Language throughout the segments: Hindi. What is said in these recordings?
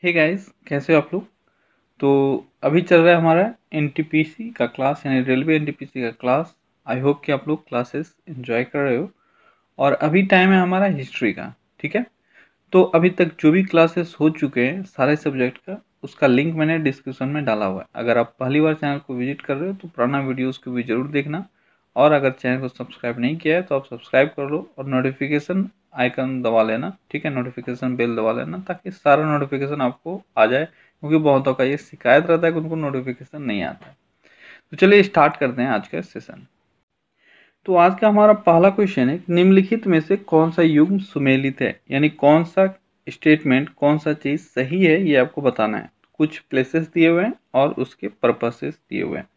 हे गाइस, कैसे हो आप लोग। तो अभी चल रहा है हमारा एनटीपीसी का क्लास, यानी रेलवे एनटीपीसी का क्लास। आई होप कि आप लोग क्लासेस एंजॉय कर रहे हो। और अभी टाइम है हमारा हिस्ट्री का। ठीक है, तो अभी तक जो भी क्लासेस हो चुके हैं सारे सब्जेक्ट का, उसका लिंक मैंने डिस्क्रिप्शन में डाला हुआ है। अगर आप पहली बार चैनल को विजिट कर रहे हो तो पुराना वीडियोस को भी जरूर देखना। और अगर चैनल को सब्सक्राइब नहीं किया है तो आप सब्सक्राइब कर लो और नोटिफिकेशन आइकन दबा लेना। ठीक है, नोटिफिकेशन बेल दबा लेना ताकि सारा नोटिफिकेशन आपको आ जाए, क्योंकि बहुतों का ये शिकायत रहता है कि उनको नोटिफिकेशन नहीं आता है। तो चलिए स्टार्ट करते हैं आज का सेशन। तो आज का हमारा पहला क्वेश्चन है, निम्नलिखित में से कौन सा युग्म सुमेलित है, यानी कौन सा स्टेटमेंट, कौन सा चीज सही है, ये आपको बताना है। कुछ प्लेसेस दिए हुए हैं और उसके पर्पसेस दिए हुए हैं।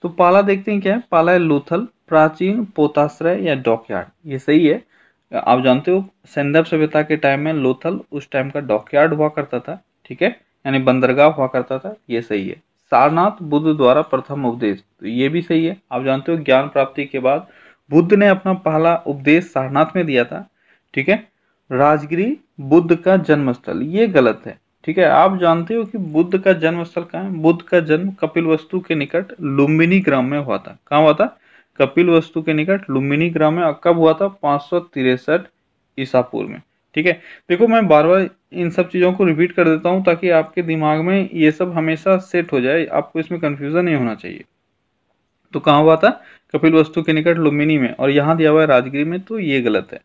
तो पहला देखते हैं क्या है। पहला है लोथल, प्राचीन पोताश्रय या डॉकयार्ड। ये सही है। आप जानते हो सैंदव सभ्यता के टाइम में लोथल उस टाइम का डॉकयार्ड हुआ करता था। ठीक है, यानी बंदरगाह हुआ करता था। ये सही है। सारनाथ बुद्ध द्वारा प्रथम उपदेश, तो ये भी सही है। आप जानते हो ज्ञान प्राप्ति के बाद बुद्ध ने अपना पहला उपदेश सारनाथ में दिया था। ठीक है। राजगिरी बुद्ध का जन्म स्थल, ये गलत है। ठीक है, आप जानते हो कि बुद्ध का जन्म स्थल कहाँ है। बुद्ध का जन्म कपिलवस्तु के निकट लुम्बिनी ग्राम में हुआ था। कहाँ हुआ था? कपिलवस्तु के निकट लुम्बिनी ग्राम में। और कब हुआ था? 563 ईसा पूर्व में। ठीक है, देखो मैं बार बार इन सब चीजों को रिपीट कर देता हूँ ताकि आपके दिमाग में ये सब हमेशा सेट हो जाए, आपको इसमें कंफ्यूजन नहीं होना चाहिए। तो कहाँ हुआ था? कपिलवस्तु के निकट लुम्बिनी में। और यहाँ दिया हुआ है राजगिरी में, तो ये गलत है।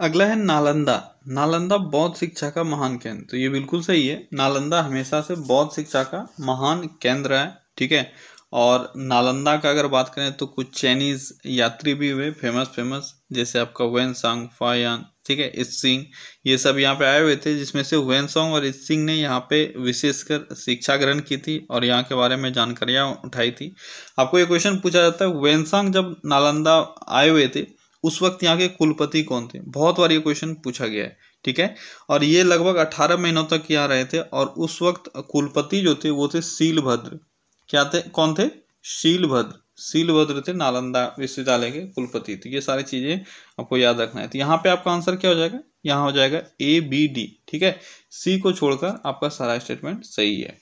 अगला है नालंदा। नालंदा बौद्ध शिक्षा का महान केंद्र, तो ये बिल्कुल सही है। नालंदा हमेशा से बौद्ध शिक्षा का महान केंद्र है। ठीक है, और नालंदा का अगर बात करें तो कुछ चाइनीज यात्री भी हुए फेमस, जैसे आपका वेनसांग, फायान, ठीक है, इत्सिंग, ये सब यहाँ पे आए हुए थे, जिसमें से वेनसांग और इत्सिंग ने यहाँ पे विशेषकर शिक्षा ग्रहण की थी और यहाँ के बारे में जानकारियाँ उठाई थी। आपको ये क्वेश्चन पूछा जाता है, वेनसांग जब नालंदा आए हुए थे उस वक्त यहाँ के कुलपति कौन थे? बहुत बार ये क्वेश्चन पूछा गया है। ठीक है, और ये लगभग 18 महीनों तक यहाँ रहे थे। और उस वक्त कुलपति जो थे वो थे शीलभद्र। क्या थे? कौन थे? शीलभद्र। शीलभद्र थे नालंदा विश्वविद्यालय के कुलपति थे। ये सारी चीजें आपको याद रखना है। तो यहाँ पे आपका आंसर क्या हो जाएगा? यहाँ हो जाएगा ABD। ठीक है, सी को छोड़कर आपका सारा स्टेटमेंट सही है।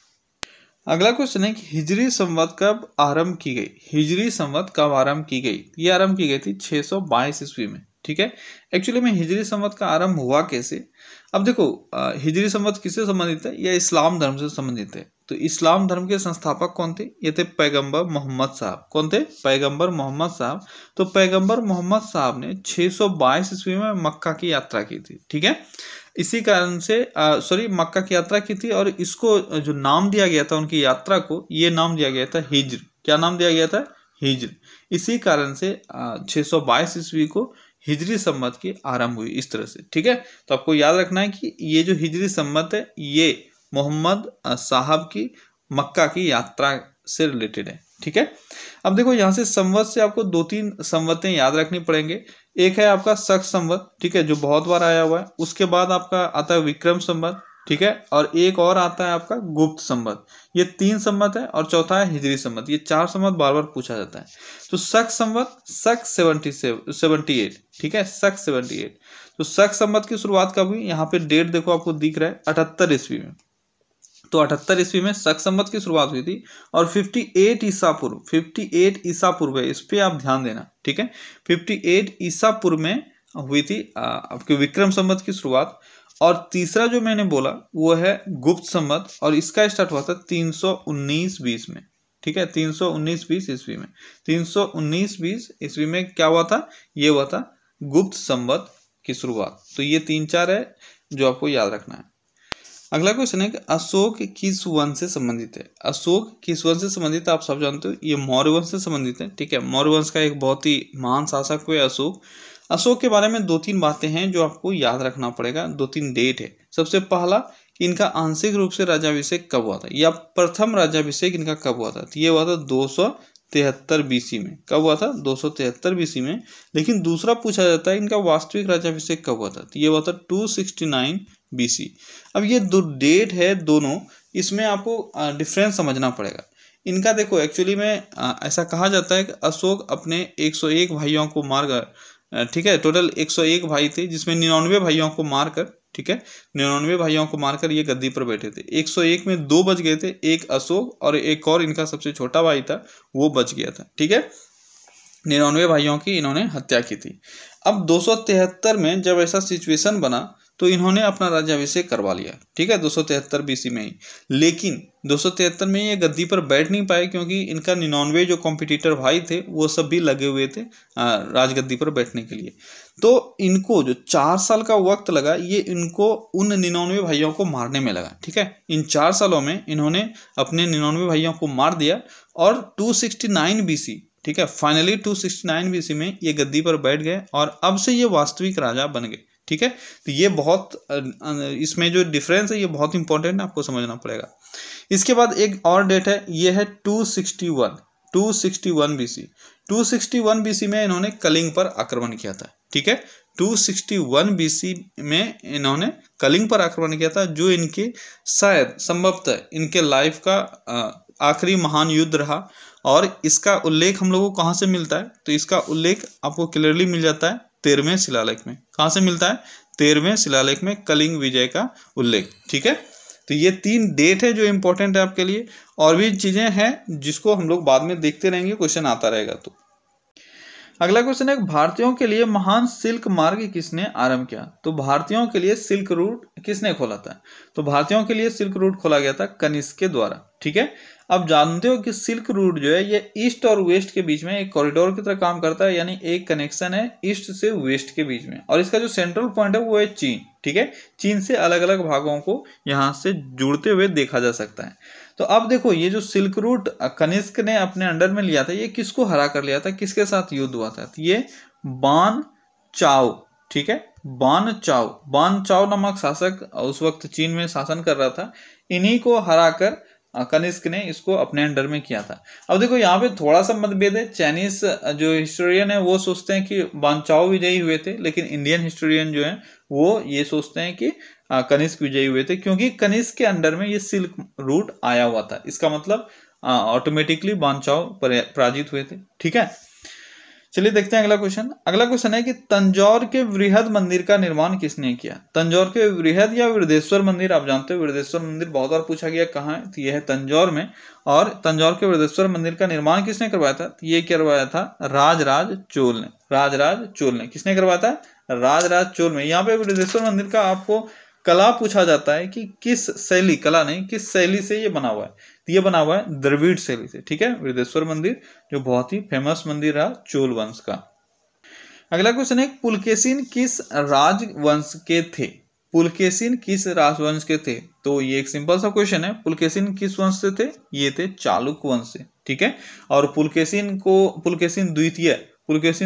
अगला क्वेश्चन है कि हिजरी संवत कब आरंभ की गई? हिजरी संवत कब आरंभ की गई? ये आरंभ की गई थी 622 ईस्वी में। ठीक है, एक्चुअली में हिजरी संवत का आरंभ हुआ कैसे? अब देखो, हिजरी संवत किससे संबंधित है? यह इस्लाम धर्म से संबंधित है। तो इस्लाम धर्म के संस्थापक कौन थे? ये थे पैगंबर मोहम्मद साहब। कौन थे? पैगंबर मोहम्मद साहब। तो पैगंबर मोहम्मद साहब ने 622 ईस्वी में मक्का की यात्रा की थी। ठीक है, इसी कारण से मक्का की यात्रा की थी, और इसको जो नाम दिया गया था उनकी यात्रा को, ये नाम दिया गया था हिज्र। क्या नाम दिया गया था? हिज्र। इसी कारण से 622 ईस्वी को हिजरी संवत की आरंभ हुई इस तरह से। ठीक है, तो आपको याद रखना है कि ये जो हिजरी संवत है ये मोहम्मद साहब की मक्का की यात्रा से रिलेटेड है। ठीक है, अब देखो यहाँ से संवत से आपको 2-3 संवतें याद रखनी पड़ेंगे। एक है आपका शक संवत, ठीक है, जो बहुत बार आया हुआ है। उसके बाद आपका आता है विक्रम संवत। ठीक है, और एक और आता है आपका गुप्त संवत। ये 3 संवत है, और चौथा है हिजरी संवत। ये 4 संवत बार बार पूछा जाता है। तो शक संवत, शक 78। ठीक है, शक 78। तो शक संवत की शुरुआत कब हुई? यहाँ पे डेट देखो, आपको दिख रहा है 78 ईस्वी में। तो 78 ईस्वी में शक संवत की शुरुआत हुई थी। और 58 ईसा पूर्व है, इस पे आप ध्यान देना। ठीक है, 58 ईसा पूर्व में हुई थी आपके विक्रम संवत की शुरुआत। और तीसरा जो मैंने बोला वो है गुप्त संवत, और इसका स्टार्ट हुआ था 319-20 में। ठीक है, 319-20 ईस्वी में। 319-20 ईस्वी में क्या हुआ था? ये हुआ था गुप्त संवत की शुरुआत। तो ये 3-4 है जो आपको याद रखना है। अगला क्वेश्चन है कि अशोक किस वंश से संबंधित है? अशोक किस वंश से संबंधित है? आप सब जानते हो ये मौर्य वंश से संबंधित है। ठीक है, मौर्य वंश का एक बहुत ही महान शासक हुए अशोक। अशोक के बारे में 2-3 बातें हैं जो आपको याद रखना पड़ेगा। 2-3 डेट है। सबसे पहला कि इनका आंशिक रूप से राज्याभिषेक कब हुआ था, या प्रथम राज्याभिषेक इनका कब हुआ था? तो ये हुआ था 273 BC में। कब हुआ था? 273 BC में। लेकिन दूसरा पूछा जाता है इनका वास्तविक राज्याभिषेक कब हुआ था? तो ये हुआ था 269 BC। अब ये दो डेट है दोनों, इसमें आपको डिफरेंस समझना पड़ेगा इनका। देखो एक्चुअली में ऐसा कहा जाता है कि अशोक अपने 101 भाइयों को मारकर, ठीक है, टोटल 101 भाई थे जिसमें 99 भाइयों को मारकर, ठीक है। 99 भाइयों को मारकर ये गद्दी पर बैठे थे। 101 में 2 बच गए थे, एक अशोक और एक और इनका सबसे छोटा भाई था वो बच गया था, ठीक है। 99 भाइयों की इन्होंने हत्या की थी। अब 273 में जब ऐसा सिचुएशन बना तो इन्होंने अपना राज्याभिषेक करवा लिया, ठीक है, 273 बीसी में ही। लेकिन 273 में ये गद्दी पर बैठ नहीं पाए क्योंकि इनका 99 जो कॉम्पिटिटर भाई थे वो सब भी लगे हुए थे राजगद्दी पर बैठने के लिए। तो इनको जो 4 साल का वक्त लगा ये इनको उन 99 भाइयों को मारने में लगा, ठीक है। इन 4 सालों में इन्होंने अपने 99 भाइयों को मार दिया और 269 बीसी, ठीक है, फाइनली 269 बीसी में ये गद्दी पर बैठ गए और अब से ये वास्तविक राजा बन गए, ठीक है। तो ये बहुत इसमें जो डिफरेंस है ये बहुत इंपॉर्टेंट है, आपको समझना पड़ेगा। इसके बाद एक और डेट है, ये है 261 बीसी। 261 बीसी में इन्होंने कलिंग पर आक्रमण किया था, ठीक है। 261 बीसी में इन्होंने कलिंग पर आक्रमण किया था, जो इनके शायद संभवतः इनके लाइफ का आखिरी महान युद्ध रहा। और इसका उल्लेख हम लोगों को कहाँ से मिलता है, तो इसका उल्लेख आपको क्लियरली मिल जाता है 13वें शिलालेख में। कहाँ से मिलता है, 13वें शिलालेख में कलिंग विजय का उल्लेख, ठीक है। तो ये 3 डेट है जो इंपॉर्टेंट है आपके लिए, और भी चीजें हैं जिसको हम लोग बाद में देखते रहेंगे, क्वेश्चन आता रहेगा। तो अगला क्वेश्चन है, भारतीयों के लिए महान सिल्क मार्ग किसने आरंभ किया। तो भारतीयों के लिए सिल्क रूट किसने खोला था, तो भारतीयों के लिए सिल्क रूट खोला गया था कनिष्क के द्वारा, ठीक है। अब जानते हो कि सिल्क रूट जो है ये ईस्ट और वेस्ट के बीच में एक कॉरिडोर की तरह काम करता है, यानी एक कनेक्शन है ईस्ट से वेस्ट के बीच में, और इसका जो सेंट्रल पॉइंट है वो है चीन, ठीक है। चीन से अलग अलग भागों को यहाँ से जुड़ते हुए देखा जा सकता है। तो अब देखो ये जो सिल्क रूट कनिष्क ने अपने अंडर में लिया था, ये किसको हरा कर लिया था, किसके साथ युद्ध हुआ था, तो ये बान चाओ, ठीक है, बान चाओ नामक शासक उस वक्त चीन में शासन कर रहा था, इन्हीं को हराकर कनिष्क ने इसको अपने अंडर में किया था। अब देखो यहाँ पे थोड़ा सा मतभेद है, चाइनीज जो हिस्टोरियन है वो सोचते हैं कि बानचाओ विजयी हुए थे, लेकिन इंडियन हिस्टोरियन जो है वो ये सोचते हैं कि कनिष्क विजयी हुए थे, क्योंकि कनिष्क के अंडर में ये सिल्क रूट आया हुआ था। इसका मतलब ऑटोमेटिकली बानचाओ पराजित हुए थे, ठीक है। चलिए देखते हैं अगला क्वेश्चन। अगला क्वेश्चन है कि तंजौर के वृहद मंदिर का निर्माण किसने किया। तंजौर के वृहद या वृद्धेश्वर मंदिर, आप जानते हो वृद्धेश्वर मंदिर बहुत बार पूछा गया कहाँ है, तो यह है तंजौर में। और तंजौर के वृद्धेश्वर मंदिर का निर्माण किसने करवाया था, तो ये करवाया था राजराज चोल ने। किसने करवाया था, राजराज चोल में। यहाँ पे वृद्धेश्वर मंदिर का आपको कला पूछा जाता है कि किस शैली, कला नहीं किस शैली से ये बना हुआ है, तो ये बना हुआ है द्रविड़ शैली से, ठीक है। वृद्धेश्वर मंदिर जो बहुत ही फेमस मंदिर रहा चोल वंश का। अगला क्वेश्चन है, पुलकेशिन किस राजवंश के थे। पुलकेशिन किस राजवंश के थे, तो ये एक सिंपल सा क्वेश्चन है। पुलकेशिन किस वंश से थे, ये थे चालुक्य वंश से, ठीक है। और पुलकेशिन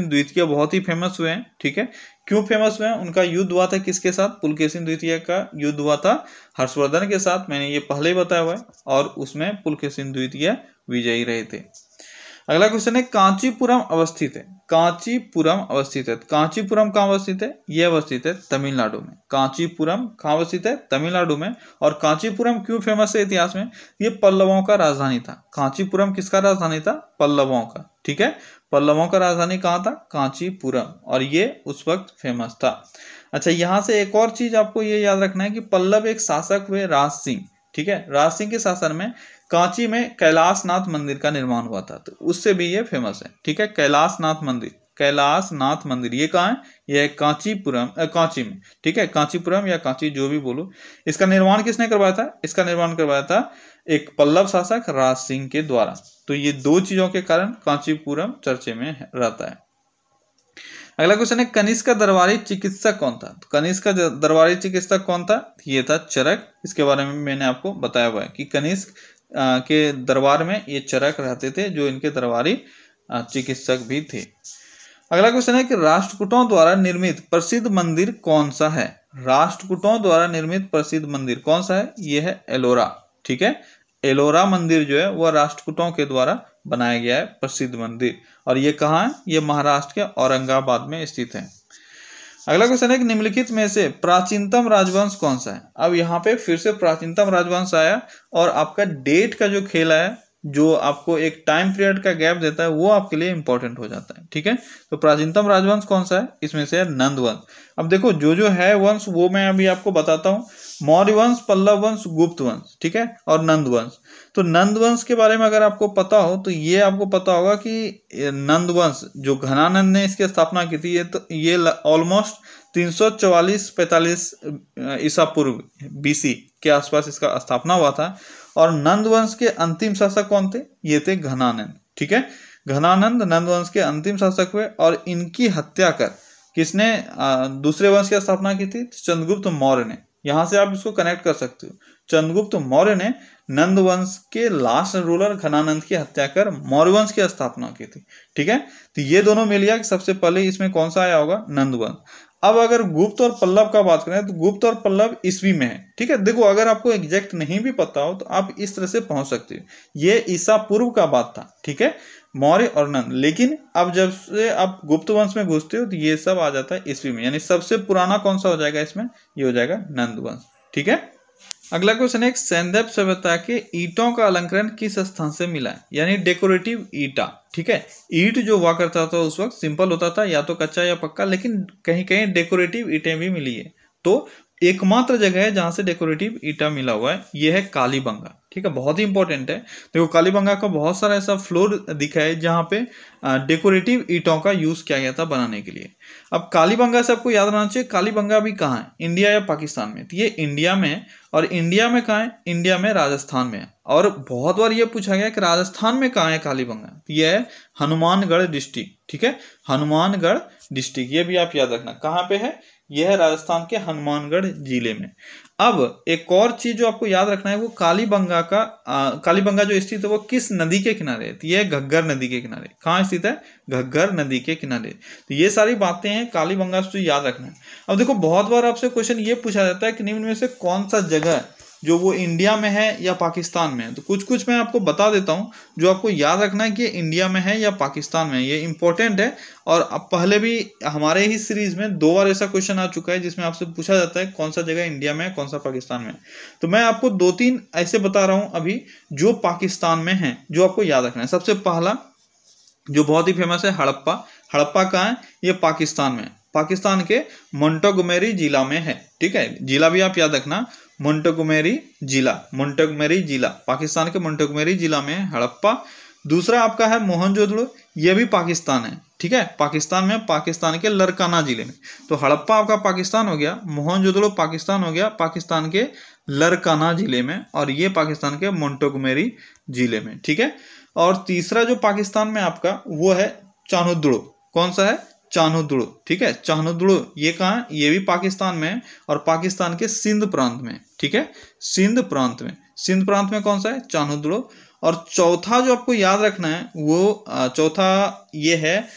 द्वितीय बहुत ही फेमस हुए हैं, ठीक है। क्यों फेमस हुए हैं, उनका युद्ध हुआ था किसके साथ, पुलकेशिन द्वितीय का युद्ध हुआ था हर्षवर्धन के साथ, मैंने ये पहले ही बताया हुआ है, और उसमें पुलकेशिन द्वितीय विजयी रहे थे। अगला क्वेश्चन है, कांचीपुरम अवस्थित है। कांचीपुरम कहाँ अवस्थित है, ये अवस्थित है तमिलनाडु में। कांचीपुरम कहाँ अवस्थित है, तमिलनाडु में। और कांचीपुरम क्यों फेमस है इतिहास में, ये पल्लवों का राजधानी था। कांचीपुरम किसका राजधानी था, पल्लवों का, ठीक है। पल्लवों का राजधानी कहाँ था, कांचीपुरम, और ये उस वक्त फेमस था। अच्छा, यहाँ से एक और चीज आपको ये याद रखना है कि पल्लव एक शासक हुए राज सिंह, ठीक है। राज सिंह के शासन में कांची में कैलाशनाथ मंदिर का निर्माण हुआ था, तो उससे भी ये फेमस है, ठीक है। कैलाशनाथ मंदिर ये कहाँ है, ये कांची में, ठीक है। कांचीपुरम या कांची जो भी बोलो। इसका निर्माण किसने करवाया था, इसका निर्माण करवाया था एक पल्लव शासक राज सिंह के द्वारा। तो ये 2 चीजों के कारण कांचीपुरम चर्चे में रहता है। अगला क्वेश्चन है, कनिष्क का दरबारी चिकित्सक कौन था। तो कनिष्क का दरबारी चिकित्सक कौन था, ये था चरक। इसके बारे में मैंने आपको बताया हुआ है कि कनिष्क के दरबार में ये चरक रहते थे, जो इनके दरबारी चिकित्सक भी थे। अगला क्वेश्चन है कि राष्ट्रकूटों द्वारा निर्मित प्रसिद्ध मंदिर कौन सा है। राष्ट्रकूटों द्वारा निर्मित प्रसिद्ध मंदिर कौन सा है, ये है एलोरा, ठीक है। एलोरा मंदिर जो है वह राष्ट्रकूटों के द्वारा बनाया गया है प्रसिद्ध मंदिर, और ये कहाँ है, ये महाराष्ट्र के औरंगाबाद में स्थित है। अगला क्वेश्चन है कि निम्नलिखित में से प्राचीनतम राजवंश कौन सा है। अब यहाँ पे फिर से प्राचीनतम राजवंश आया, और आपका डेट का जो खेल है जो आपको एक टाइम पीरियड का गैप देता है वो आपके लिए इंपॉर्टेंट हो जाता है। ठीक है, तो प्राचीनतम राजवंश कौन सा है, इसमें से है नंद वंश। अब देखो जो है वंश वो मैं अभी आपको बताता हूँ, मौर्य वंश, पल्लव वंश, गुप्त वंश, ठीक है, और नंद वंश। तो नंद वंश के बारे में अगर आपको पता हो तो ये आपको पता होगा कि नंद वंश जो घनानंद ने इसकी स्थापना की थी, ये ऑलमोस्ट 344-45 ईसा पूर्व BC के आसपास इसका स्थापना हुआ था। और नंद वंश के अंतिम शासक कौन थे, ये थे घनानंद। ठीक है, घनानंद नंद वंश के अंतिम शासक हुए और इनकी हत्या कर किसने दूसरे वंश की स्थापना की थी, चंद्रगुप्त मौर्य ने। यहां से आप इसको कनेक्ट कर सकते हो, चंद्रगुप्त मौर्य ने नंद वंश के लास्ट रूलर घनानंद की हत्या कर मौर्य वंश की स्थापना की थी। ठीक है, तो ये दोनों मिल गया कि सबसे पहले इसमें कौन सा आया होगा, नंद वंश। अब अगर गुप्त और पल्लव का बात करें तो गुप्त और पल्लव ईस्वी में है। ठीक है, देखो अगर आपको एग्जैक्ट नहीं भी पता हो तो आप इस तरह से पहुंच सकते हो, ये ईसा पूर्व का बात था। ठीक है, मौर्य और नंद। लेकिन अब जब से आप गुप्त वंश में घुसते हो तो ये सब आ जाता है ईस्वी में, यानी सबसे पुराना कौन सा हो जाएगा इसमें, ये हो जाएगा नंद वंश। ठीक है, अगला क्वेश्चन है, सैंदव सभ्यता के ईंटों का अलंकरण किस स्थान से मिला है, यानी डेकोरेटिव ईंटा। ठीक है, ईंट जो हुआ करता था उस वक्त सिंपल होता था, या तो कच्चा या पक्का, लेकिन कहीं कहीं डेकोरेटिव ईंटें भी मिली है। तो एकमात्र जगह है जहां से डेकोरेटिव ईंटा मिला हुआ है, यह है कालीबंगा। ठीक है, बहुत ही इंपॉर्टेंट है। देखो कालीबंगा का बहुत सारा ऐसा फ्लोर दिखा है जहां पे डेकोरेटिव ईंटों का यूज किया गया था बनाने के लिए। अब कालीबंगा से आपको याद रखना चाहिए, कालीबंगा भी कहाँ है, इंडिया या पाकिस्तान में, तो ये इंडिया में है। और इंडिया में कहाँ है, इंडिया में राजस्थान में है। और बहुत बार ये पूछा गया कि राजस्थान में कहाँ है कालीबंगा, तो ये है हनुमानगढ़ डिस्ट्रिक्ट। ठीक है, हनुमानगढ़ डिस्ट्रिक्ट, ये भी आप याद रखना कहाँ पे है, यह है राजस्थान के हनुमानगढ़ जिले में। अब एक और चीज जो आपको याद रखना है, वो कालीबंगा कालीबंगा जो स्थित है वो किस नदी के किनारे है, तो यह घग्गर नदी के किनारे। कहाँ स्थित है, घग्गर नदी के किनारे। तो ये सारी बातें हैं कालीबंगा से याद रखना है। अब देखो बहुत बार आपसे क्वेश्चन ये पूछा जाता है कि निम्न में से कौन सा जगह है जो वो इंडिया में है या पाकिस्तान में है। तो कुछ मैं आपको बता देता हूँ जो आपको याद रखना है कि इंडिया में है या पाकिस्तान में है, ये इंपॉर्टेंट है। और अब पहले भी हमारे ही सीरीज में 2 बार ऐसा क्वेश्चन आ चुका है जिसमें आपसे पूछा जाता है कौन सा जगह इंडिया में है, कौन सा पाकिस्तान में है। तो मैं आपको 2-3 ऐसे बता रहा हूँ अभी जो पाकिस्तान में है, जो आपको याद रखना है। सबसे पहला जो बहुत ही फेमस है, हड़प्पा। हड़प्पा कहाँ है, ये पाकिस्तान में, पाकिस्तान के मोंटोगमेरी जिला में है। ठीक है, जिला भी आप याद रखना, मोंटोगमेरी जिला, मोंटोगमेरी जिला पाकिस्तान के मोंटोगमेरी जिला में है हड़प्पा। दूसरा आपका है मोहनजोदड़ो, ये भी पाकिस्तान है। ठीक है, पाकिस्तान में, पाकिस्तान के लरकाना जिले में। तो हड़प्पा आपका पाकिस्तान हो गया, मोहनजोदड़ो पाकिस्तान हो गया, पाकिस्तान के लरकाना जिले में, और ये पाकिस्तान के मोंटोगमेरी जिले में। ठीक है, और तीसरा जो पाकिस्तान में आपका वो है चानुद्रो। कौन सा है, चानुद्रो। ठीक है, चानुद्रो ये कहाँ है, ये भी पाकिस्तान में है और पाकिस्तान के सिंध प्रांत में। ठीक है, सिंध प्रांत में, सिंध प्रांत में कौन सा है, चानुद्रो। और चौथा जो आपको याद रखना है वो चौथा ये है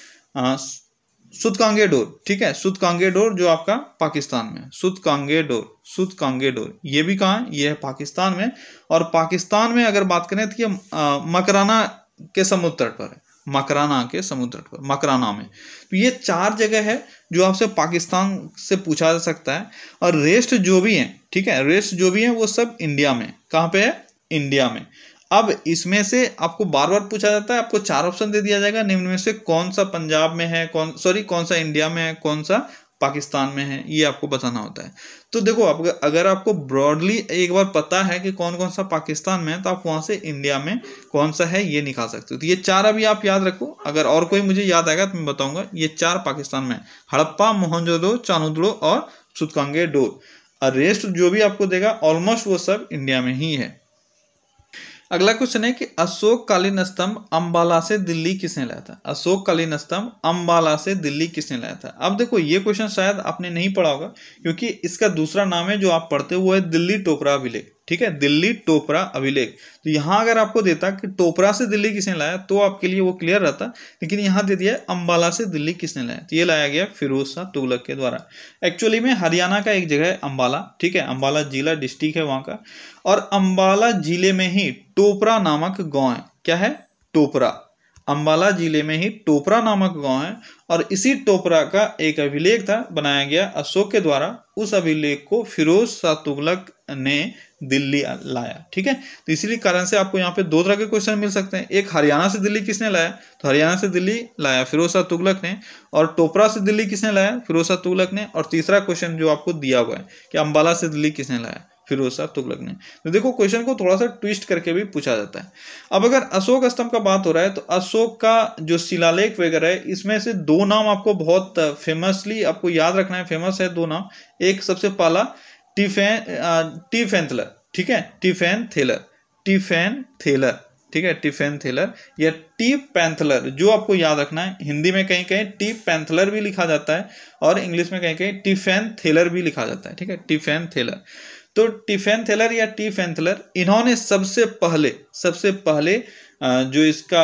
सुतकांगेडोर। ठीक है, सुतकांगेडोर जो आपका पाकिस्तान में है, सुतकांगेडोर, सुतकांगेडोर ये भी कहाँ है, ये है पाकिस्तान में। और पाकिस्तान में अगर बात करें तो ये मकराना के समुद्र तट पर है, मकराना के समुद्र तट पर, मकराना में। तो ये 4 जगह है जो आपसे पाकिस्तान से पूछा जा सकता है। और रेस्ट जो भी है, ठीक है, रेस्ट जो भी है वो सब इंडिया में। कहाँ पे है, इंडिया में। अब इसमें से आपको बार बार पूछा जाता है, आपको 4 ऑप्शन दे दिया जाएगा, निम्न में से कौन सा पंजाब में है, कौन सा इंडिया में है, कौन सा पाकिस्तान में है, ये आपको बताना होता है। तो देखो अगर आपको ब्रॉडली एक बार पता है कि कौन कौन सा पाकिस्तान में है, तो आप वहां से इंडिया में कौन सा है ये निकाल सकते हो। तो ये 4 अभी आप याद रखो, अगर और कोई मुझे याद आएगा तो मैं बताऊंगा। ये 4 पाकिस्तान में, हड़प्पा, मोहनजोदड़ो, चानुद्रो और सुतकांगेडोर। और रेस्ट जो भी आपको देगा ऑलमोस्ट वो सब इंडिया में ही है। अगला क्वेश्चन है कि अशोक कालीन स्तंभ अंबाला से दिल्ली किसने लाया था, अशोक कालीन स्तंभ अंबाला से दिल्ली किसने लाया था। अब देखो ये क्वेश्चन शायद आपने नहीं पढ़ा होगा, क्योंकि इसका दूसरा नाम है जो आप पढ़ते हो वो है दिल्ली टोपरा अभिलेख। ठीक है, दिल्ली टोपरा अभिलेख। तो यहाँ अगर आपको देता कि टोपरा से दिल्ली किसने लाया तो आपके लिए वो क्लियर रहता, लेकिन यहाँ दे दिया अंबाला से दिल्ली किसने लाया, तो ये लाया गया फिरोज शाह तुगलक के द्वारा। एक्चुअली में हरियाणा का एक जगह है अंबाला। ठीक है, अंबाला जिला डिस्ट्रिक्ट है वहाँ का। और अंबाला जिले में ही टोपरा नामक गांव है। क्या है, टोपरा। अंबाला जिले में ही टोपरा नामक गांव है। और इसी टोपरा का एक अभिलेख था बनाया गया अशोक के द्वारा। उस अभिलेख को फिरोज शाह तुगलक ने दिल्ली लाया। ठीक है, तो इसीलिए कारण से आपको यहाँ पे दो तरह के क्वेश्चन मिल सकते हैं। एक, हरियाणा से दिल्ली किसने लाया, तो हरियाणा से दिल्ली लाया फिरोज शाह तुगलक ने। और टोपरा से दिल्ली किसने लाया, फिरोज शाह तुगलक ने। और तीसरा क्वेश्चन जो आपको दिया हुआ है कि अंबाला से दिल्ली किसने लाया, फिरोज शाह तुगलक ने। तो देखो क्वेश्चन को थोड़ा सा ट्विस्ट करके भी पूछा जाता है। अब अगर अशोक स्तंभ का बात हो रहा है तो अशोक का जो शिलालेख वगैरह है, इसमें से दो नाम आपको बहुत फेमसली आपको याद रखना है, फेमस है दो नाम। एक सबसे पहला टिफेंथलर, ठीक है, टिफेंथेलर, ठीक है, टिफेंथेलर या टी पैंथलर, जो आपको याद रखना है। हिंदी में कहीं कहीं टी पैंथलर भी लिखा जाता है और इंग्लिश में कहीं कहीं टिफेंथेलर भी लिखा जाता है। ठीक है, टिफेंथेलर। तो टिफेंथेलर या टिफेंथलर, इन्होंने सबसे पहले जो इसका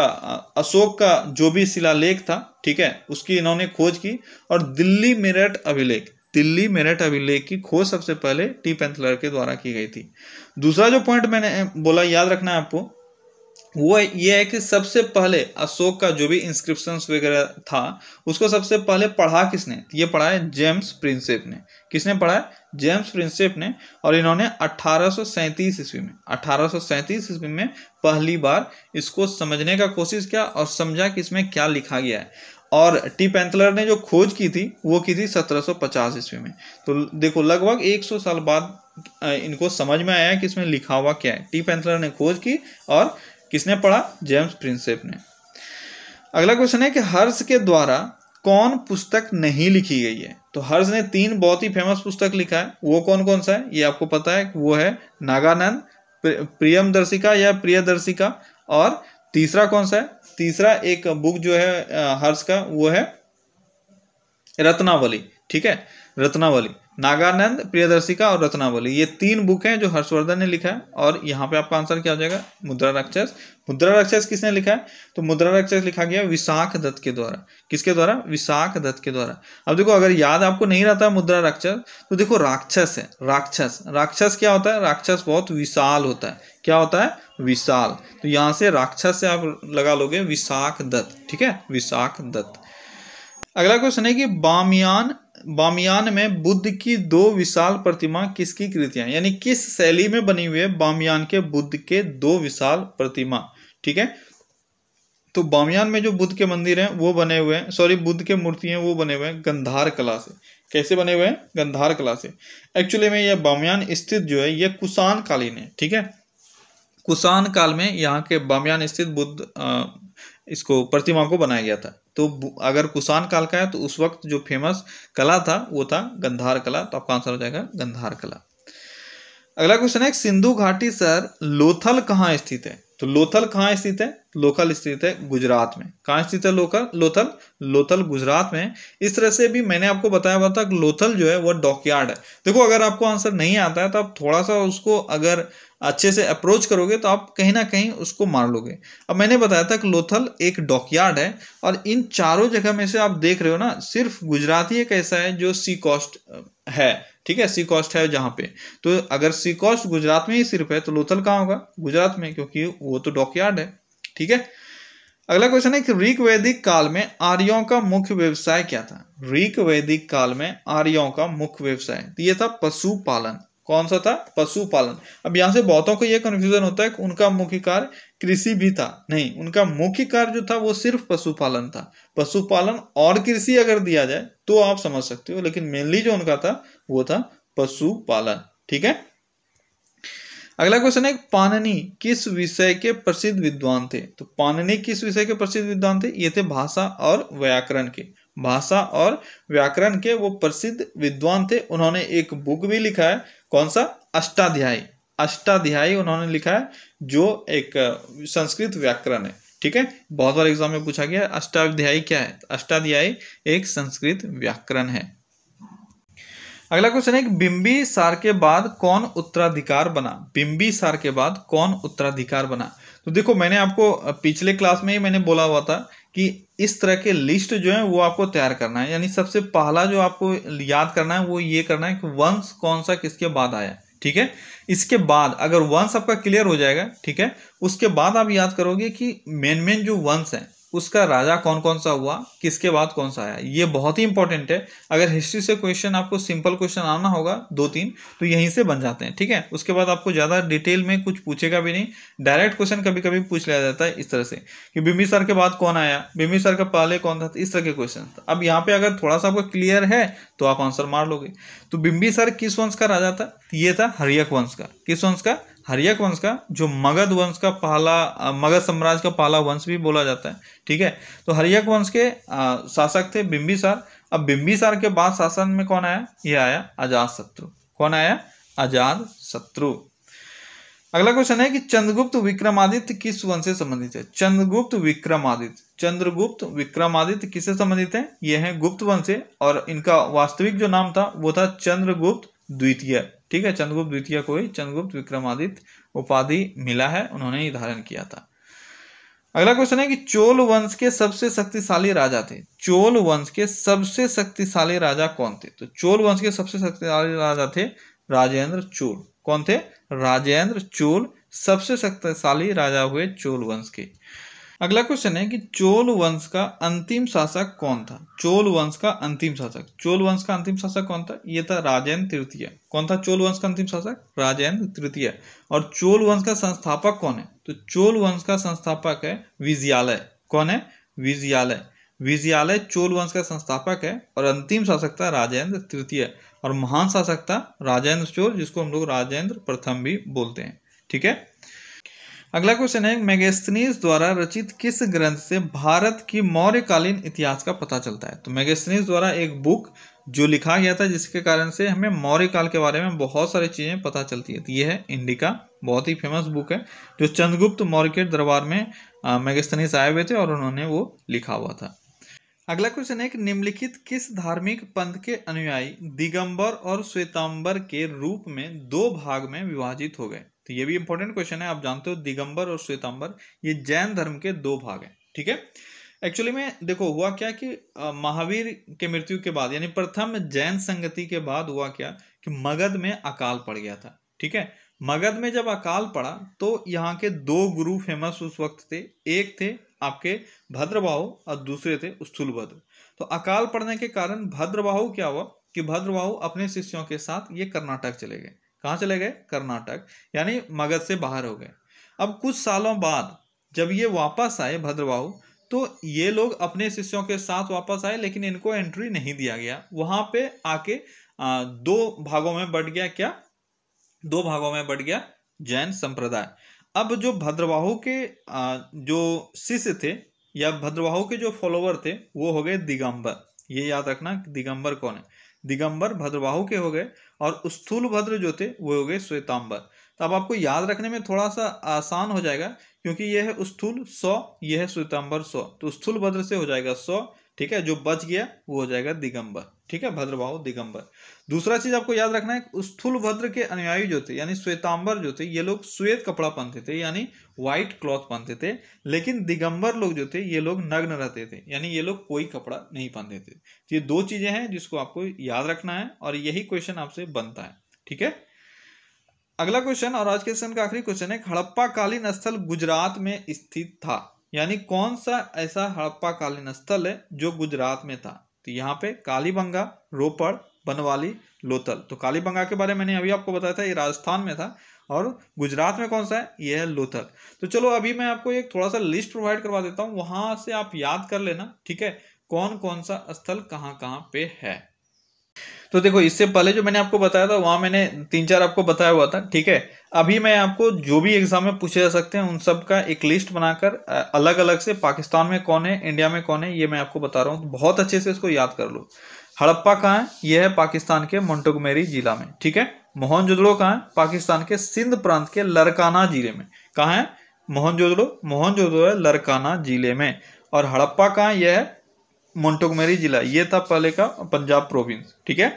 अशोक का जो भी शिलालेख था, ठीक है, उसकी इन्होंने खोज की। और दिल्ली मेरठ अभिलेख की खोज सबसे पहले टिफेंथलर के द्वारा की गई थी। दूसरा जो पॉइंट मैंने बोला याद रखना है आपको, वो ये है कि सबसे पहले अशोक का जो भी इंस्क्रिप्शंस वगैरह था उसको सबसे पहले पढ़ा किसने, ये पढ़ा है जेम्स प्रिंसेप ने। किसने पढ़ा है, जेम्स प्रिंसेप ने। और इन्होंने 1837 ईस्वी में पहली बार इसको समझने का कोशिश किया और समझा कि इसमें क्या लिखा गया है। और टी पैंथलर ने जो खोज की थी वो की थी 1750 ईस्वी में। तो देखो लगभग 100 साल बाद इनको समझ में आया कि इसमें लिखा हुआ क्या है। टी पैंथलर ने खोज की और किसने पढ़ा, जेम्स प्रिंसेप ने। अगला क्वेश्चन है कि हर्ष के द्वारा कौन पुस्तक नहीं लिखी गई है। तो हर्ष ने 3 बहुत ही फेमस पुस्तक लिखा है, वो कौन कौन सा है ये आपको पता है, वो है नागानंद, प्रियमदर्शिका या प्रियदर्शिका। और तीसरा कौन सा है, तीसरा एक बुक जो है हर्ष का, वो है रत्नावली। ठीक है, रत्नावली, नागानंद, प्रियदर्शिका और रत्नावली, ये 3 बुक हैं जो हर्षवर्धन ने लिखा है। और यहाँ पे आपका आंसर क्या हो जाएगा, मुद्रा राक्षस। मुद्रा राक्षस किसने लिखा है, तो मुद्रा राक्षस लिखा गया विशाख दत्त के द्वारा। किसके द्वारा, विशाख दत्त के द्वारा। अब देखो अगर याद आपको नहीं रहता मुद्रा राक्षस, तो देखो राक्षस है, राक्षस क्या होता है, राक्षस बहुत विशाल होता है। क्या होता है, विशाल। तो यहाँ से राक्षस से आप लगा लोगे विशाख दत्त। ठीक है, विशाख दत्त। अगला क्वेश्चन है कि बामियान में बुद्ध की 2 विशाल प्रतिमा किसकी कृतियां, यानी किस शैली में बनी हुई है बामियान के बुद्ध के 2 विशाल प्रतिमा। ठीक है, तो बामियान में जो बुद्ध के मंदिर हैं वो बने हुए हैं, सॉरी बुद्ध के मूर्ति हैं वो बने हुए हैं गंधार कला से। कैसे बने हुए हैं, गंधार कला से। एक्चुअली में यह बामियान स्थित जो है ये कुषाण कालीन है। ठीक है, कुषाण काल में यहाँ के बामियान स्थित बुद्ध इसको प्रतिमा को बनाया गया था। तो अगर कुषाण काल का है तो उस वक्त जो फेमस कला था वो था गंधार कला। तो आपका आंसर हो जाएगा गंधार कला। अगला क्वेश्चन है सिंधु घाटी शहर लोथल कहाँ स्थित है। तो लोथल कहाँ स्थित है, लोथल स्थित है गुजरात में। कहाँ स्थित है लोथल गुजरात में। इस तरह से भी मैंने आपको बताया हुआ था कि लोथल जो है वो डॉकयार्ड है। देखो अगर आपको आंसर नहीं आता है तो आप थोड़ा सा उसको अगर अच्छे से अप्रोच करोगे तो आप कहीं ना कहीं उसको मार लोगे। अब मैंने बताया था कि लोथल एक डॉकयार्ड है और इन चारों जगह में से आप देख रहे हो ना, सिर्फ गुजरात ही एक ऐसा है जो सी कोस्ट है। ठीक है, सी कोस्ट है जहां पे। तो अगर सी कोस्ट गुजरात में ही सिर्फ है तो लोथल कहाँ होगा, गुजरात में, क्योंकि वो तो डॉकयार्ड है। ठीक है, अगला क्वेश्चन है कि ऋक वैदिक काल में आर्यों का मुख्य व्यवसाय क्या था। ऋक वैदिक काल में आर्यों का मुख्य व्यवसाय ये था पशुपालन। कौन सा था, पशुपालन। अब यहाँ से बहुतों को यह कंफ्यूजन होता है कि उनका मुख्य कार्य कृषि भी था। नहीं, उनका मुख्य कार्य जो था वो सिर्फ पशुपालन था। पशुपालन और कृषि अगर दिया जाए तो आप समझ सकते हो, लेकिन मेनली जो उनका था वो था पशुपालन। ठीक है, अगला क्वेश्चन है पाणिनि किस विषय के प्रसिद्ध विद्वान थे। तो पाणिनि किस विषय के प्रसिद्ध विद्वान थे, ये थे भाषा और व्याकरण के। भाषा और व्याकरण के वो प्रसिद्ध विद्वान थे। उन्होंने एक बुक भी लिखा है, कौन सा, अष्टाध्यायी उन्होंने लिखा है, जो एक संस्कृत व्याकरण है। ठीक है, बहुत बार एग्जाम में पूछा गया अष्टाध्यायी क्या है। अष्टाध्यायी एक संस्कृत व्याकरण है। अगला क्वेश्चन है बिंबिसार के बाद कौन उत्तराधिकार बना। बिंबिसार के बाद कौन उत्तराधिकार बना। तो देखो मैंने आपको पिछले क्लास में ही मैंने बोला हुआ था कि इस तरह के लिस्ट जो है वो आपको तैयार करना है। यानी सबसे पहला जो आपको याद करना है वो ये करना है कि वंश कौन सा किसके बाद आया। ठीक है, इसके बाद अगर वंश आपका क्लियर हो जाएगा, ठीक है, उसके बाद आप याद करोगे कि मेन जो वंश है उसका राजा कौन कौन सा हुआ, किसके बाद कौन सा आया, ये बहुत ही इंपॉर्टेंट है। अगर हिस्ट्री से क्वेश्चन आपको सिंपल क्वेश्चन आना होगा 2-3 तो यहीं से बन जाते हैं, ठीक है। उसके बाद आपको ज़्यादा डिटेल में कुछ पूछेगा भी नहीं, डायरेक्ट क्वेश्चन कभी कभी पूछ लिया जाता है इस तरह से कि बिंबिसार के बाद कौन आया, बिंबिसार का पहले कौन था, इस तरह के क्वेश्चन। अब यहाँ पे अगर थोड़ा सा आपको क्लियर है तो आप आंसर मार लोगे। तो बिंबिसार किस वंश का राजा था, ये था हर्यक वंश का। किस वंश का, हर्यक वंश का, जो मगध वंश का पहला, मगध साम्राज्य का पहला वंश भी बोला जाता है, ठीक है। तो हर्यक वंश के शासक थे बिंबिसार। अब बिंबिसार के बाद शासन में कौन आया, ये आया अजातशत्रु। कौन आया, अजातशत्रु। अगला क्वेश्चन है कि चंद्रगुप्त विक्रमादित्य किस वंश से संबंधित है। चंद्रगुप्त विक्रमादित्य, चंद्रगुप्त विक्रमादित्य किससे संबंधित है, ये है गुप्त वंश से, और इनका वास्तविक जो नाम था वो था चंद्रगुप्त द्वितीय, ठीक है। चंद्रगुप्त द्वितीय को ही चंद्रगुप्त विक्रमादित्य उपाधि मिला है, उन्होंने ही धारण किया था। अगला क्वेश्चन है कि चोल वंश के सबसे शक्तिशाली राजा थे। चोल वंश के सबसे शक्तिशाली राजा कौन थे, तो चोल वंश के सबसे शक्तिशाली राजा थे राजेंद्र चोल। कौन थे, राजेंद्र चोल सबसे शक्तिशाली राजा हुए चोल वंश के। अगला क्वेश्चन है कि चोल वंश का अंतिम शासक कौन था। चोल वंश का अंतिम शासक, चोल वंश का अंतिम शासक कौन था, ये था राजेंद्र तृतीय। कौन था चोल वंश का अंतिम शासक, राजेंद्र तृतीय। और चोल वंश का संस्थापक कौन है, तो चोल वंश का संस्थापक है विजयालय। कौन है, विजयालय। विजयालय चोल वंश का संस्थापक है, और अंतिम शासक था राजेंद्र तृतीय, और महान शासक था राजेंद्र चोल, जिसको हम लोग राजेंद्र प्रथम भी बोलते हैं, ठीक है। अगला क्वेश्चन है मेगास्थनीज द्वारा रचित किस ग्रंथ से भारत की मौर्यकालीन इतिहास का पता चलता है। तो मेगास्थनीज द्वारा एक बुक जो लिखा गया था, जिसके कारण से हमें मौर्य काल के बारे में बहुत सारी चीजें पता चलती है। तो ये है इंडिका, बहुत ही फेमस बुक है, जो चंद्रगुप्त मौर्य के दरबार में मेगास्थनीज आए हुए थे और उन्होंने वो लिखा हुआ था। अगला क्वेश्चन है कि निम्नलिखित किस धार्मिक पंथ के अनुयायी दिगंबर और श्वेतांबर के रूप में 2 भाग में विभाजित हो गए। तो ये भी इंपॉर्टेंट क्वेश्चन है। आप जानते हो दिगंबर और श्वेतांबर ये जैन धर्म के 2 भाग हैं, ठीक है। एक्चुअली में देखो हुआ क्या कि महावीर के मृत्यु के बाद, यानी प्रथम जैन संगति के बाद हुआ क्या कि मगध में अकाल पड़ गया था, ठीक है। मगध में जब अकाल पड़ा तो यहाँ के 2 गुरु फेमस उस वक्त थे। एक थे आपके भद्रबाहु और दूसरे थे स्थूलभद्र। तो अकाल पड़ने के कारण भद्रबाहु क्या हुआ कि भद्रबाहु अपने शिष्यों के साथ ये कर्नाटक चले गए। कहाँ चले गए, कर्नाटक, यानी मगध से बाहर हो गए। अब कुछ सालों बाद जब ये वापस आए भद्रबाहु, तो ये लोग अपने शिष्यों के साथ वापस आए, लेकिन इनको एंट्री नहीं दिया गया। वहां पे आके 2 भागों में बढ़ गया, क्या 2 भागों में बढ़ गया जैन संप्रदाय। अब जो भद्रबाहु के जो शिष्य थे या भद्रबाहु के जो फॉलोवर थे वो हो गए दिगंबर। ये याद रखना दिगंबर कौन है, दिगंबर भद्रबाहु के हो गए, और स्थूलभद्र जो थे वो हो गए श्वेतांबर। तो अब आपको याद रखने में थोड़ा सा आसान हो जाएगा, क्योंकि ये है स्थूल 100, ये है श्वेतांबर 100, तो स्थूलभद्र से हो जाएगा 100, ठीक है। जो बच गया वो हो जाएगा दिगंबर, ठीक है, भद्रबाहु दिगंबर। दूसरा चीज आपको याद रखना है, स्थूलभद्र के अनुयायी जो थे यानी श्वेतांबर जो थे, ये लोग श्वेत कपड़ा पहनते थे, यानी व्हाइट क्लॉथ पहनते थे। लेकिन दिगंबर लोग जो थे ये लोग नग्न रहते थे, यानी ये लोग कोई कपड़ा नहीं पहनते थे। तो ये 2 चीजें हैं जिसको आपको याद रखना है, और यही क्वेश्चन आपसे बनता है, ठीक है। अगला क्वेश्चन और आज के सेशन का आखिरी क्वेश्चन है, हड़प्पा कालीन स्थल गुजरात में स्थित था, यानी कौन सा ऐसा हड़प्पा कालीन स्थल है जो गुजरात में था। तो यहाँ पे कालीबंगा, रोपड़, बनवाली, लोथल। तो कालीबंगा के बारे में मैंने अभी आपको बताया था, ये राजस्थान में था, और गुजरात में कौन सा है, ये है लोथल। तो चलो अभी मैं आपको एक थोड़ा सा लिस्ट प्रोवाइड करवा देता हूँ, वहां से आप याद कर लेना, ठीक है, कौन कौन सा स्थल कहाँ कहाँ पे है। तो देखो इससे पहले जो मैंने आपको बताया था वहां मैंने 3-4 आपको बताया हुआ था, ठीक है। अभी मैं आपको जो भी एग्जाम में पूछे जा सकते हैं उन सब का एक लिस्ट बनाकर अलग अलग से पाकिस्तान में कौन है, इंडिया में कौन है, ये मैं आपको बता रहा हूँ। तो बहुत अच्छे से इसको याद कर लो। हड़प्पा कहाँ है, यह है पाकिस्तान के मोंटोगमेरी जिला में, ठीक है। मोहनजोदड़ो कहाँ है, पाकिस्तान के सिंध प्रांत के लरकाना जिले में। कहाँ है, मोहनजोदड़ो, मोहनजोदड़ो है लरकाना जिले में। और हड़प्पा कहाँ, यह है मोंटोगमेरी जिला, ये था पहले का पंजाब प्रोविंस, ठीक है।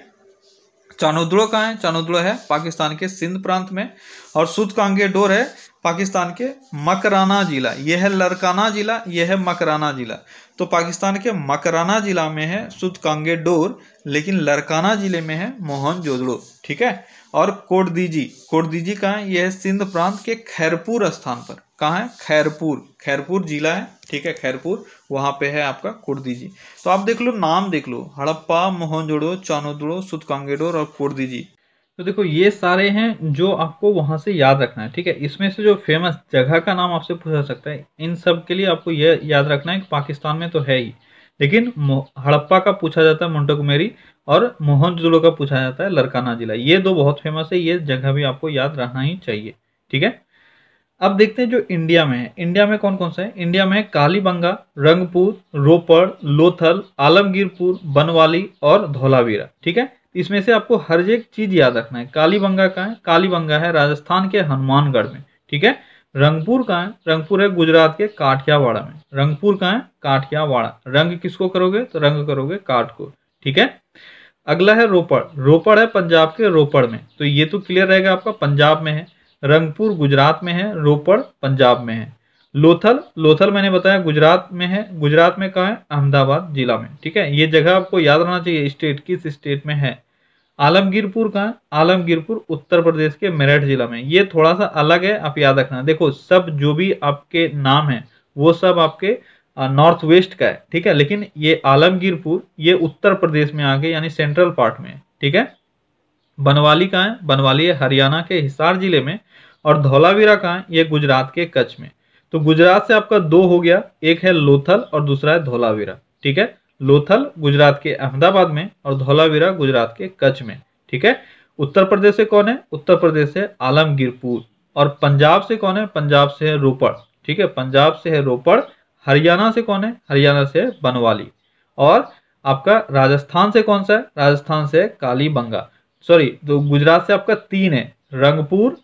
चानोदड़ो कहाँ है, चानोदड़ो है पाकिस्तान के सिंध प्रांत में। और सूतकांगे डोर है पाकिस्तान के मकराना जिला, यह है लरकाना जिला, यह है मकराना जिला। तो पाकिस्तान के मकराना जिला में है सूतकांगेडोर, लेकिन लरकाना जिले में है मोहनजोदड़ो, ठीक है। और कोटदीजी कहाँ है? यह है सिंध प्रांत के खैरपुर स्थान पर। कहाँ है? खैरपुर जिला है, ठीक है, खैरपुर, वहां पे है आपका कोटदीजी। तो आप देख लो, नाम देख लो, हड़प्पा, मोहनजोदड़ो, चानोदड़ो, सूतकांगेडोर और कोटदीजी। तो देखो ये सारे हैं जो आपको वहां से याद रखना है, ठीक है। इसमें से जो फेमस जगह का नाम आपसे पूछा सकता है, इन सब के लिए आपको यह याद रखना है कि पाकिस्तान में तो है ही, लेकिन हड़प्पा का पूछा जाता है मोंटेगोमेरी, और मोहनजोदड़ो का पूछा जाता है लरकाना जिला। ये दो बहुत फेमस है, ये जगह भी आपको याद रहना ही चाहिए, ठीक है। अब देखते हैं जो इंडिया में है, इंडिया में कौन कौन सा है। इंडिया में कालीबंगा, रंगपुर, रोपड़, लोथल, आलमगीरपुर, बनवाली और धौलावीरा, ठीक है। इसमें से आपको हर एक चीज याद रखना है। कालीबंगा कहाँ है? कालीबंगा है राजस्थान के हनुमानगढ़ में, ठीक है। रंगपुर कहाँ है? रंगपुर है गुजरात के काठियावाड़ा में। रंगपुर कहाँ है? काठियावाड़ा। रंग किसको करोगे? तो रंग करोगे काठ को, ठीक है। अगला है रोपड़, रोपड़ है पंजाब के रोपड़ में, तो ये तो क्लियर रहेगा आपका, पंजाब में है। रंगपुर गुजरात में है, रोपड़ पंजाब में है। लोथल मैंने बताया गुजरात में है, गुजरात में कहाँ है? अहमदाबाद जिला में, ठीक है। ये जगह आपको याद रहना चाहिए, स्टेट किस स्टेट में है। आलमगीरपुर कहाँ है? आलमगीरपुर उत्तर प्रदेश के मेरठ जिला में। ये थोड़ा सा अलग है, आप याद रखना। देखो सब जो भी आपके नाम है वो सब आपके नॉर्थ वेस्ट का है, ठीक है, लेकिन ये आलमगीरपुर ये उत्तर प्रदेश में आके यानी सेंट्रल पार्ट में है, ठीक है। बनवाली कहाँ है? बनवाली है हरियाणा के हिसार जिले में। और धौलावीरा कहाँ है? ये गुजरात के कच्छ में। तो गुजरात से आपका दो हो गया, एक है लोथल और दूसरा है धौलावीरा, ठीक है। लोथल गुजरात के अहमदाबाद में और धौलावीरा गुजरात के कच्छ में, ठीक है। उत्तर प्रदेश से कौन है? उत्तर प्रदेश से आलमगीरपुर। और पंजाब से कौन है? पंजाब से है रोपड़, ठीक है, पंजाब से है रोपड़। हरियाणा से कौन है? हरियाणा से है बनवाली। और आपका राजस्थान से कौन सा है? राजस्थान से है कालीबंगा। सॉरी, तो गुजरात से आपका तीन है, रंगपुर,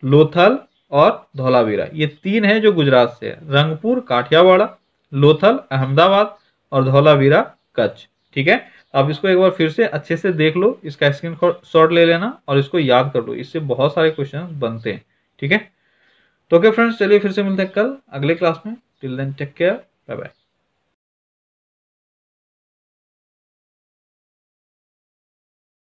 लोथल और धौलावीरा। ये तीन है जो गुजरात से है, रंगपुर काठियावाड़ा, लोथल अहमदाबाद और धौलावीरा कच्छ, ठीक है। अब इसको एक बार फिर से अच्छे से देख लो, इसका स्क्रीनशॉट ले लेना और इसको याद कर लो, इससे बहुत सारे क्वेश्चन बनते हैं, ठीक है। तो ओके फ्रेंड्स, चलिए फिर से मिलते हैं कल अगले क्लास में। Till then take care, bye bye.